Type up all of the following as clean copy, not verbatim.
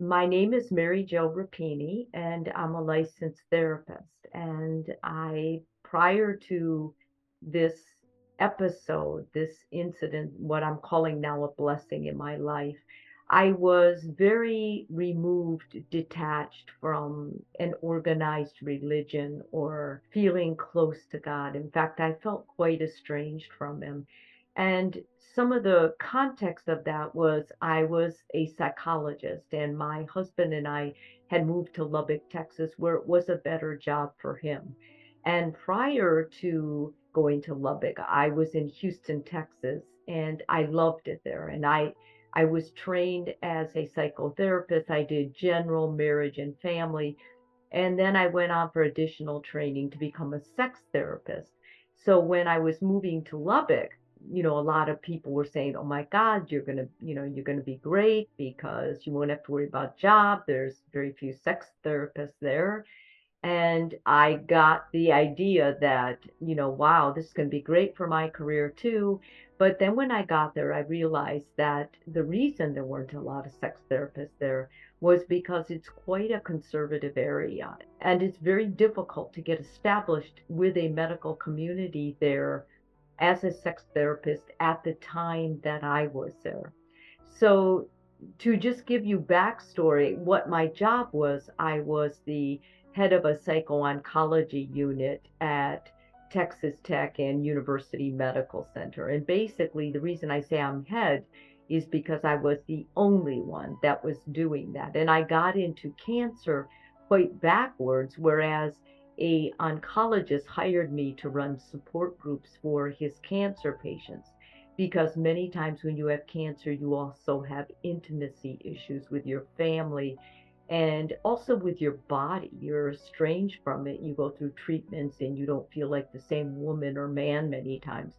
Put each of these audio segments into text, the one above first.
My name is Mary Jo Rapini, and I'm a licensed therapist. And prior to this episode, this incident, what I'm calling now a blessing in my life, I was very removed, detached from an organized religion or feeling close to God. In fact, I felt quite estranged from Him. And some of the context of that was I was a psychologist, and my husband and I had moved to Lubbock, Texas, where it was a better job for him. And prior to going to Lubbock, I was in Houston, Texas, and I loved it there. And I was trained as a psychotherapist. I did general marriage and family, and then I went on for additional training to become a sex therapist. So when I was moving to Lubbock, a lot of people were saying, "Oh my God, you're gonna be great because you won't have to worry about job. There's very few sex therapists there." And I got the idea that, wow, this is going to be great for my career too. But then when I got there, I realized that the reason there weren't a lot of sex therapists there was because it's quite a conservative area. And it's very difficult to get established with a medical community there as a sex therapist at the time that I was there. So, to just give you backstory, what my job was, I was the head of a psycho-oncology unit at Texas Tech and University Medical Center. And basically, the reason I say I'm head is because I was the only one that was doing that. And I got into cancer quite backwards, whereas a oncologist hired me to run support groups for his cancer patients, because many times when you have cancer, you also have intimacy issues with your family and also with your body. You're estranged from it. You go through treatments and you don't feel like the same woman or man many times.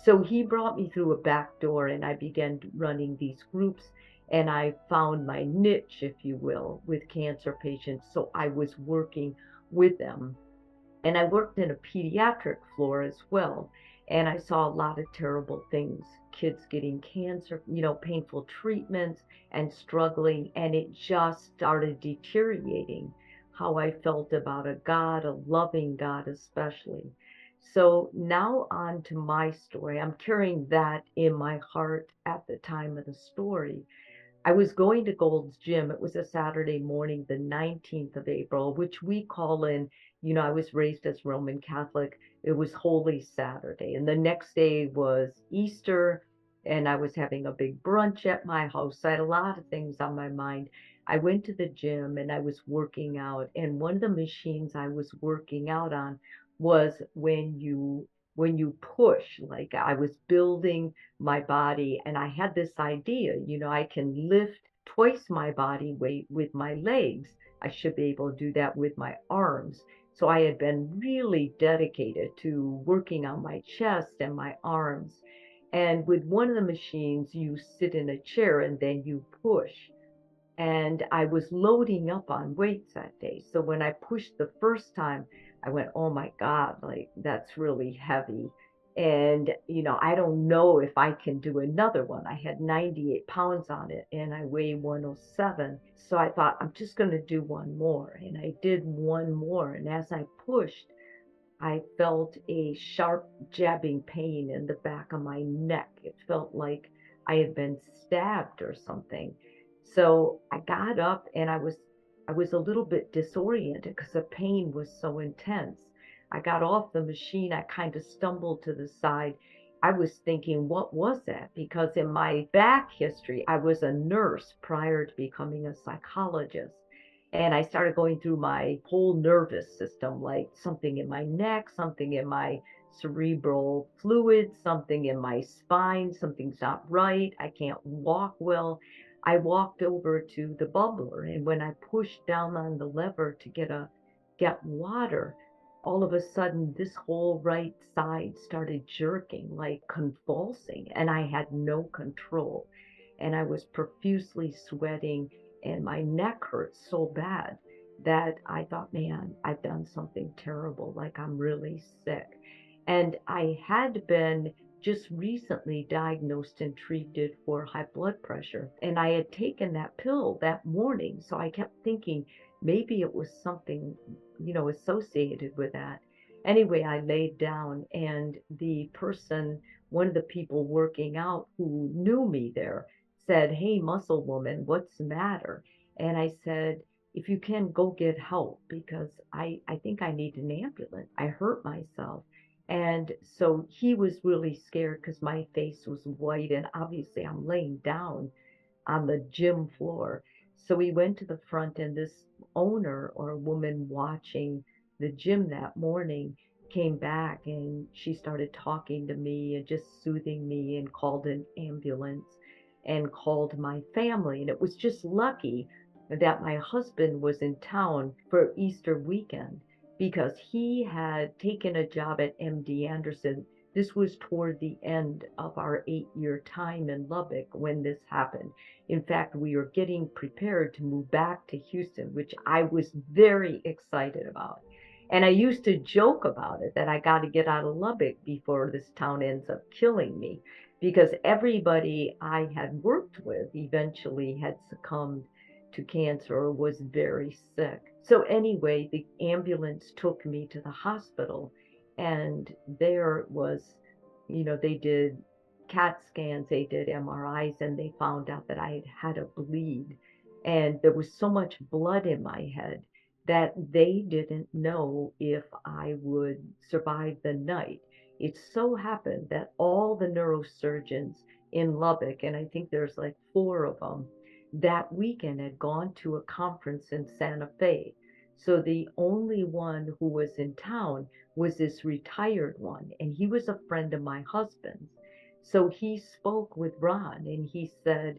So he brought me through a back door, and I began running these groups, and I found my niche, if you will, with cancer patients. So I was working with them, and I worked in a pediatric floor as well. And I saw a lot of terrible things, kids getting cancer, painful treatments and struggling. And it just started deteriorating how I felt about a God, a loving God, especially. So now on to my story. I'm carrying that in my heart at the time of the story. I was going to Gold's Gym. It was a Saturday morning, the 19th of April, which we call I was raised as Roman Catholic. It was Holy Saturday. And the next day was Easter, and I was having a big brunch at my house. I had a lot of things on my mind. I went to the gym and I was working out, and one of the machines I was working out on was when you push, like I was building my body, and I had this idea, I can lift twice my body weight with my legs. I should be able to do that with my arms. So I had been really dedicated to working on my chest and my arms. And with one of the machines, you sit in a chair and then you push. And I was loading up on weights that day. So when I pushed the first time, I went, oh my God, like that's really heavy. And, I don't know if I can do another one. I had 98 pounds on it and I weigh 107. So I thought, I'm just going to do one more. And I did one more. And as I pushed, I felt a sharp jabbing pain in the back of my neck. It felt like I had been stabbed or something. So I got up, and I was a little bit disoriented because the pain was so intense. I got off the machine. I kind of stumbled to the side. I was thinking, what was that? Because in my back history, I was a nurse prior to becoming a psychologist. And I started going through my whole nervous system, like something in my neck, something in my cerebral fluid, something in my spine, something's not right. I can't walk well. I walked over to the bubbler, and when I pushed down on the lever to get water, all of a sudden this whole right side started jerking, like convulsing, and I had no control. And I was profusely sweating, and my neck hurt so bad that I thought, man, I've done something terrible, like I'm really sick. And I had been just recently diagnosed and treated for high blood pressure. And I had taken that pill that morning. So I kept thinking maybe it was something, associated with that. Anyway, I laid down, and one of the people working out who knew me there said, "Hey, muscle woman, what's the matter?" And I said, "If you can, go get help because I think I need an ambulance. I hurt myself." And so he was really scared because my face was white, and obviously I'm laying down on the gym floor. So we went to the front, and this owner or woman watching the gym that morning came back, and she started talking to me and just soothing me and called an ambulance and called my family. And it was just lucky that my husband was in town for Easter weekend because he had taken a job at MD Anderson. This was toward the end of our 8-year time in Lubbock when this happened. In fact, we were getting prepared to move back to Houston, which I was very excited about. And I used to joke about it that I got to get out of Lubbock before this town ends up killing me because everybody I had worked with eventually had succumbed to cancer or was very sick. So anyway, the ambulance took me to the hospital, and there was, they did CAT scans, they did MRIs, and they found out that I had a bleed. And there was so much blood in my head that they didn't know if I would survive the night. It so happened that all the neurosurgeons in Lubbock, and I think there's like 4 of them, that weekend had gone to a conference in Santa Fe. So the only one who was in town was this retired one, and he was a friend of my husband's. So he spoke with Ron, and he said,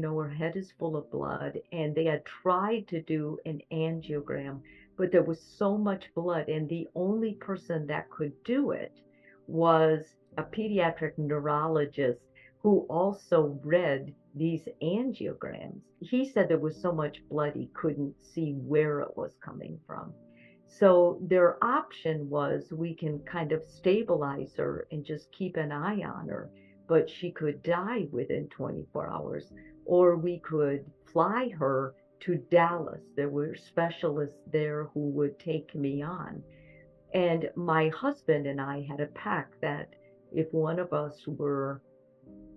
her head is full of blood, and they had tried to do an angiogram, but there was so much blood, and the only person that could do it was a pediatric neurologist who also read these angiograms. He said there was so much blood he couldn't see where it was coming from. So their option was we can kind of stabilize her and just keep an eye on her, but she could die within 24 hours, or we could fly her to Dallas. There were specialists there who would take me on. And my husband and I had a pact that if one of us were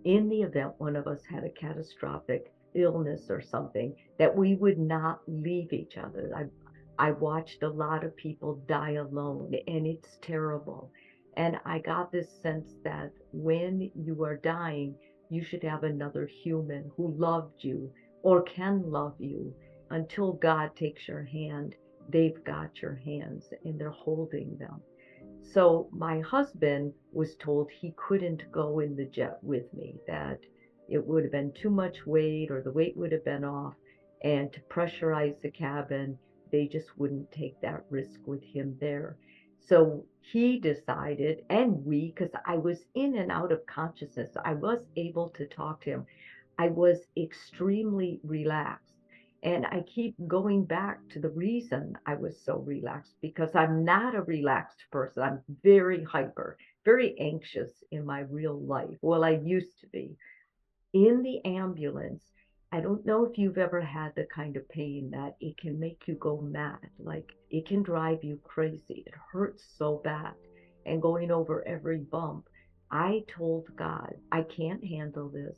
in the event one of us had a catastrophic illness or something, that we would not leave each other. I watched a lot of people die alone, and it's terrible. And I got this sense that when you are dying, you should have another human who loved you or can love you. Until God takes your hand, they've got your hands and they're holding them. So my husband was told he couldn't go in the jet with me, that it would have been too much weight or the weight would have been off. And to pressurize the cabin, they just wouldn't take that risk with him there. So he decided, and we, because I was in and out of consciousness, I was able to talk to him. I was extremely relaxed. And I keep going back to the reason I was so relaxed because I'm not a relaxed person. I'm very hyper, very anxious in my real life. Well, I used to be. In the ambulance, I don't know if you've ever had the kind of pain that it can make you go mad. Like it can drive you crazy. It hurts so bad. And going over every bump, I told God, I can't handle this.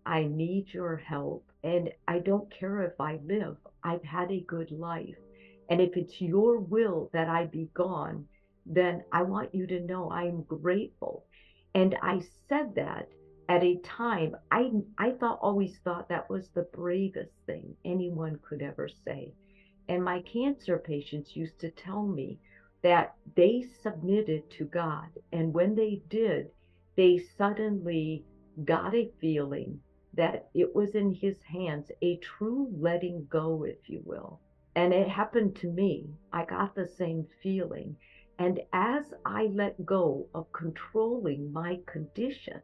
I need your help. And I don't care if I live. I've had a good life. And if it's your will that I be gone, then I want you to know I'm grateful. And I said that at a time I always thought that was the bravest thing anyone could ever say. And my cancer patients used to tell me that they submitted to God, and when they did, they suddenly got a feeling that it was in his hands, a true letting go, if you will. And it happened to me. I got the same feeling. And as I let go of controlling my condition,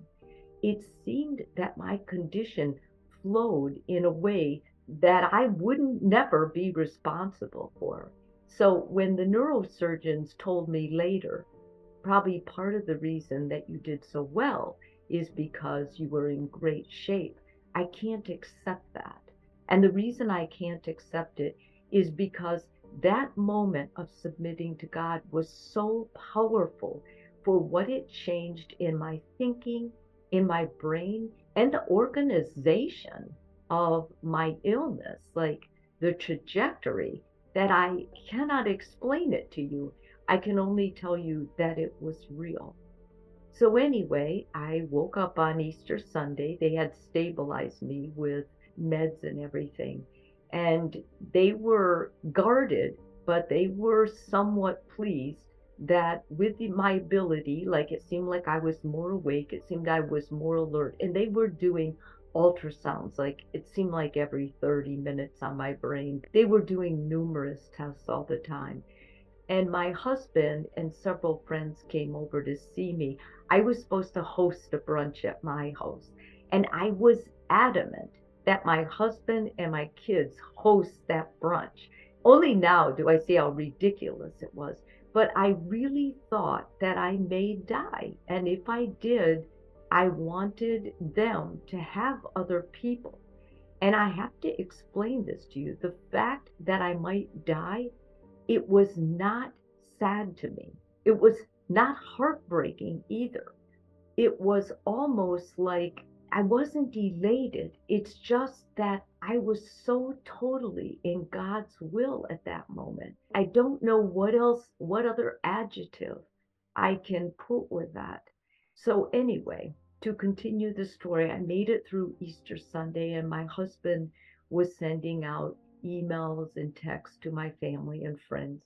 it seemed that my condition flowed in a way that I wouldn't never be responsible for. So when the neurosurgeons told me later, probably part of the reason that you did so well is because you were in great shape. I can't accept that. And the reason I can't accept it is because that moment of submitting to God was so powerful for what it changed in my thinking, in my brain, and the organization of my illness, like the trajectory, that I cannot explain it to you. I can only tell you that it was real. So anyway, I woke up on Easter Sunday. They had stabilized me with meds and everything. And they were guarded, but they were somewhat pleased that with my ability, like it seemed like I was more awake, it seemed I was more alert. And they were doing ultrasounds, like it seemed like every 30 minutes on my brain. They were doing numerous tests all the time. And my husband and several friends came over to see me. I was supposed to host a brunch at my house, and I was adamant that my husband and my kids host that brunch. Only now do I see how ridiculous it was, but I really thought that I may die. And if I did, I wanted them to have other people. And I have to explain this to you. The fact that I might die, it was not sad to me. It was not heartbreaking either. It was almost like I wasn't elated. It's just that I was so totally in God's will at that moment. I don't know what else, what other adjective I can put with that. So, anyway, to continue the story, I made it through Easter Sunday, and my husband was sending out emails and texts to my family and friends.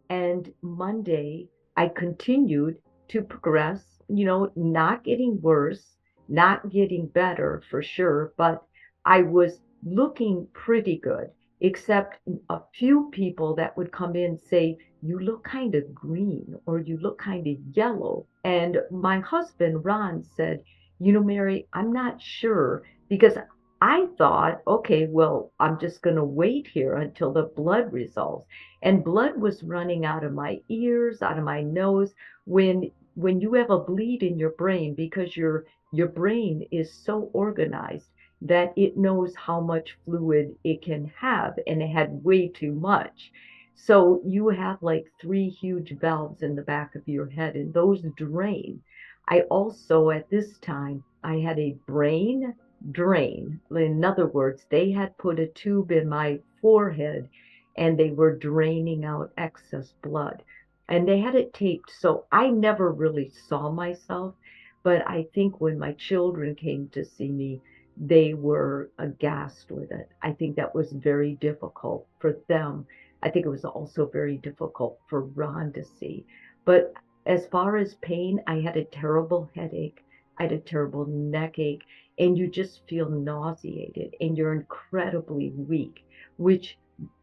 And Monday, I continued to progress, not getting worse, not getting better for sure, but I was looking pretty good, except a few people that would come in and say, "You look kind of green," or "You look kind of yellow." And my husband, Ron, said, "Mary, I'm not sure," because I thought, okay, well, I'm just going to wait here until the blood results. And blood was running out of my ears, out of my nose. When you have a bleed in your brain, because your brain is so organized that it knows how much fluid it can have, and it had way too much. So you have like three huge valves in the back of your head, and those drain. I also, at this time, I had a brain drain. In other words, they had put a tube in my forehead and they were draining out excess blood. And they had it taped, so I never really saw myself. But I think when my children came to see me, they were aghast with it. I think that was very difficult for them. I think it was also very difficult for Ron to see. But as far as pain, I had a terrible headache. I had a terrible neck ache, and you just feel nauseated and you're incredibly weak, which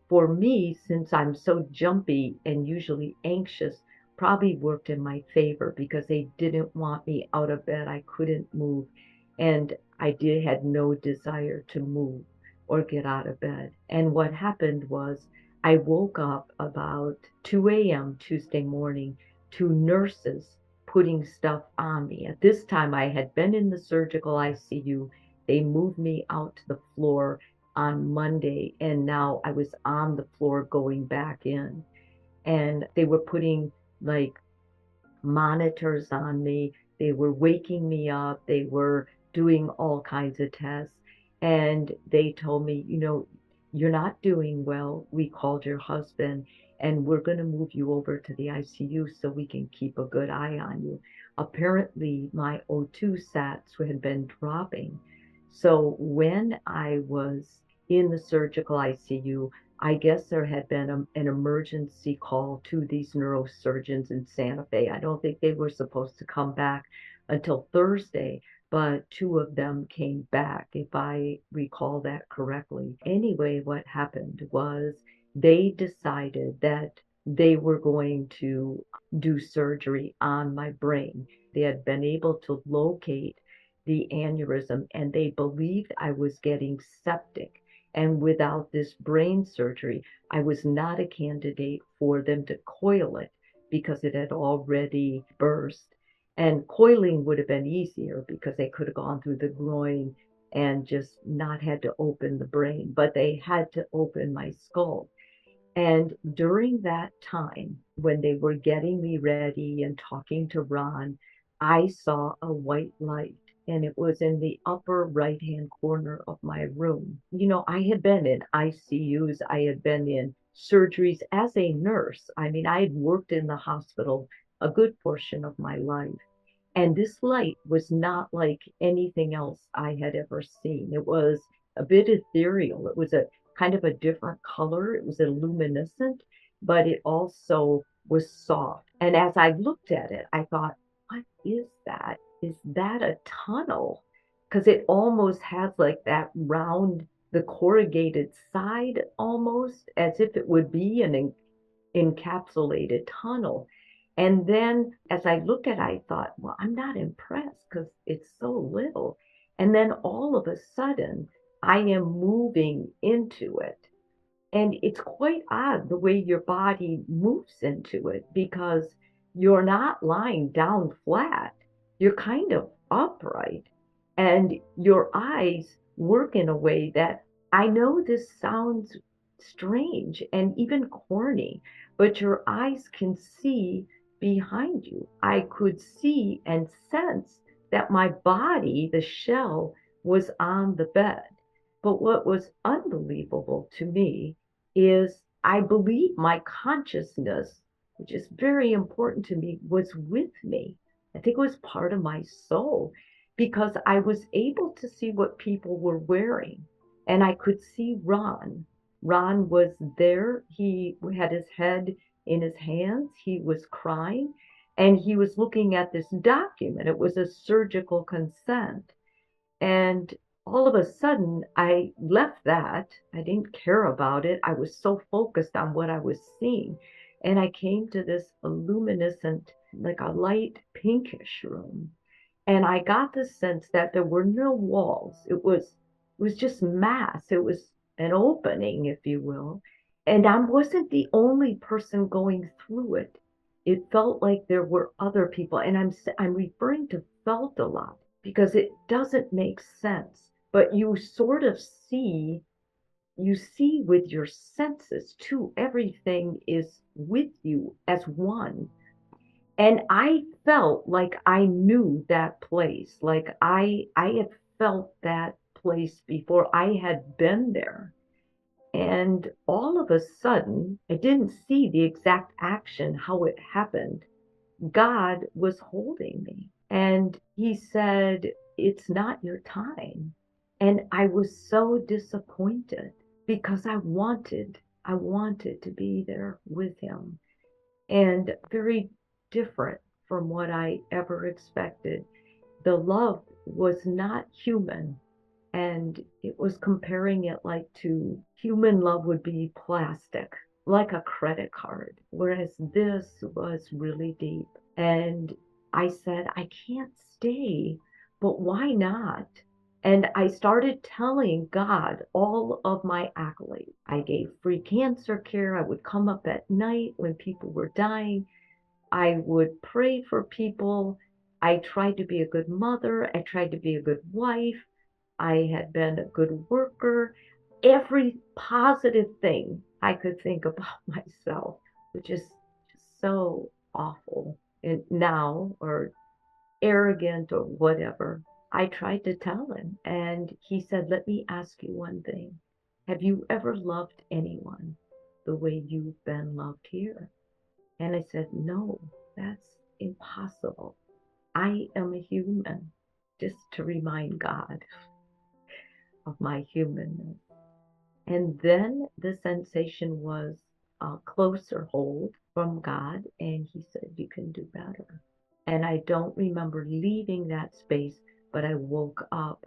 for me, since I'm so jumpy and usually anxious, probably worked in my favor because they didn't want me out of bed. I couldn't move, and I did had no desire to move or get out of bed. And what happened was I woke up about 2 a.m. Tuesday morning to nurses putting stuff on me. At this time, I had been in the surgical ICU. They moved me out to the floor on Monday, and now I was on the floor going back in. And they were putting like monitors on me. They were waking me up. They were doing all kinds of tests. And they told me, you're not doing well. We called your husband and we're going to move you over to the ICU so we can keep a good eye on you. Apparently, my O2 sats had been dropping. So when I was in the surgical ICU, I guess there had been an emergency call to these neurosurgeons in Santa Fe. I don't think they were supposed to come back until Thursday, but two of them came back, if I recall that correctly. Anyway, what happened was they decided that they were going to do surgery on my brain. They had been able to locate the aneurysm, and they believed I was getting septic. And without this brain surgery, I was not a candidate for them to coil it because it had already burst. And coiling would have been easier because they could have gone through the groin and just not had to open the brain, but they had to open my skull. And during that time, when they were getting me ready and talking to Ron, I saw a white light, and it was in the upper right hand corner of my room. I had been in ICUs, I had been in surgeries as a nurse. I mean, I had worked in the hospital a good portion of my life. And this light was not like anything else I had ever seen. It was a bit ethereal. It was a kind of a different color. It was luminescent, but it also was soft. And as I looked at it, I thought, what is that? Is that a tunnel? Because it almost has like that round, the corrugated side almost, as if it would be an encapsulated tunnel. And then as I looked at it, I thought, well, I'm not impressed because it's so little. And then all of a sudden, I am moving into it. And it's quite odd the way your body moves into it because you're not lying down flat. You're kind of upright. And your eyes work in a way that I know this sounds strange and even corny, but your eyes can see behind you. I could see and sense that my body, the shell, was on the bed. But what was unbelievable to me is I believe my consciousness, which is very important to me, was with me. I think it was part of my soul because I was able to see what people were wearing. And I could see Ron. Ron was there. He had his head in his hands. He was crying and he was looking at this document. It was a surgical consent. And all of a sudden, I left that. I didn't care about it. I was so focused on what I was seeing. And I came to this luminescent, like a light pinkish room. And I got the sense that there were no walls. It was just mass. It was an opening, if you will. And I wasn't the only person going through it. It felt like there were other people. And I'm referring to felt a lot because it doesn't make sense. But you sort of you see with your senses too. Everything is with you as one. And I felt like I knew that place. Like I had felt that place before. I had been there. And all of a sudden, I didn't see the exact action, how it happened. God was holding me and he said, it's not your time. And I was so disappointed because I wanted to be there with him and very different from what I ever expected. The love was not human, and it was comparing it like to human love would be plastic, like a credit card, whereas this was really deep. And I said, I can't stay, but why not? And I started telling God all of my accolades. I gave free cancer care. I would come up at night when people were dying. I would pray for people. I tried to be a good mother. I tried to be a good wife. I had been a good worker. Every positive thing I could think about myself, which is just so awful. And now, or arrogant or whatever, I tried to tell him. And he said, let me ask you one thing. Have you ever loved anyone the way you've been loved here? And I said, no, that's impossible. I am a human, just to remind God of my humanness. And then the sensation was a closer hold from God, and he said, you can do better. And I don't remember leaving that space, but I woke up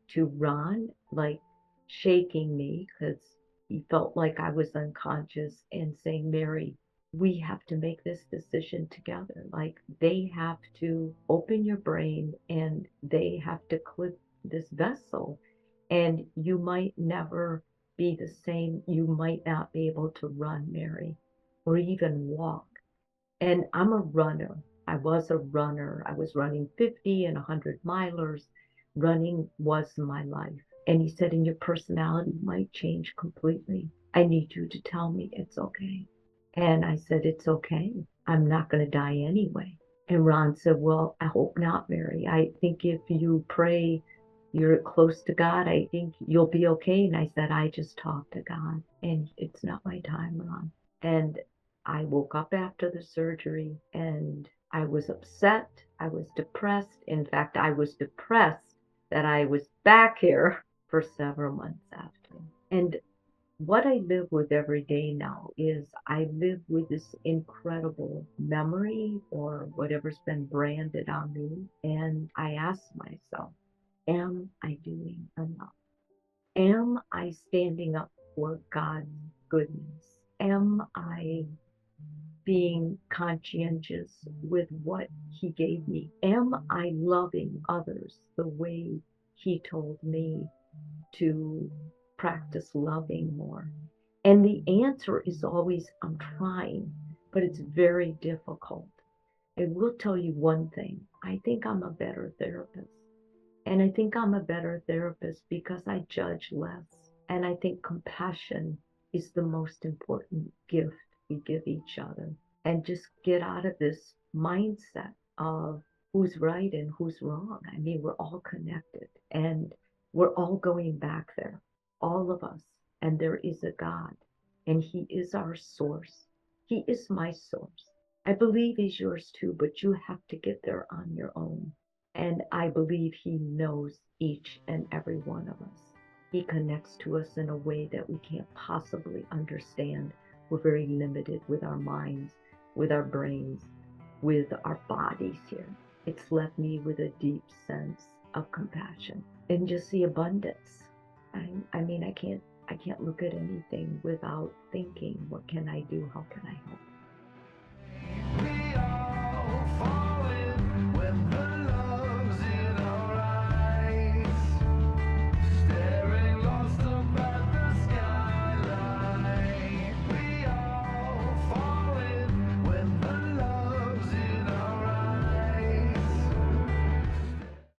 to Ron, like shaking me because he felt like I was unconscious and saying, Mary, we have to make this decision together. Like they have to open your brain and they have to clip this vessel. And you might never be the same. You might not be able to run, Mary, or even walk. And I'm a runner. I was a runner. I was running 50 and 100 milers. Running was my life. And he said, and your personality might change completely. I need you to tell me it's okay. And I said, it's okay. I'm not going to die anyway. And Ron said, well, I hope not, Mary. I think if you pray you're close to God, I think you'll be okay. And I said, I just talked to God and it's not my time, Ron. And I woke up after the surgery and I was upset. I was depressed. In fact, I was depressed that I was back here for several months after. And what I live with every day now is I live with this incredible memory or whatever's been branded on me. And I ask myself, am I doing enough? Am I standing up for God's goodness? Am I being conscientious with what He gave me? Am I loving others the way He told me to practice loving more? And the answer is always, I'm trying, but it's very difficult. I will tell you one thing. I think I'm a better therapist. And I think I'm a better therapist because I judge less. And I think compassion is the most important gift we give each other. And just get out of this mindset of who's right and who's wrong. I mean, we're all connected and we're all going back there, all of us. And there is a God, and He is our source. He is my source. I believe He's yours too, but you have to get there on your own. And I believe He knows each and every one of us. He connects to us in a way that we can't possibly understand. We're very limited with our minds, with our brains, with our bodies here. It's left me with a deep sense of compassion and just the abundance. I mean, I can't look at anything without thinking, what can I do? How can I help?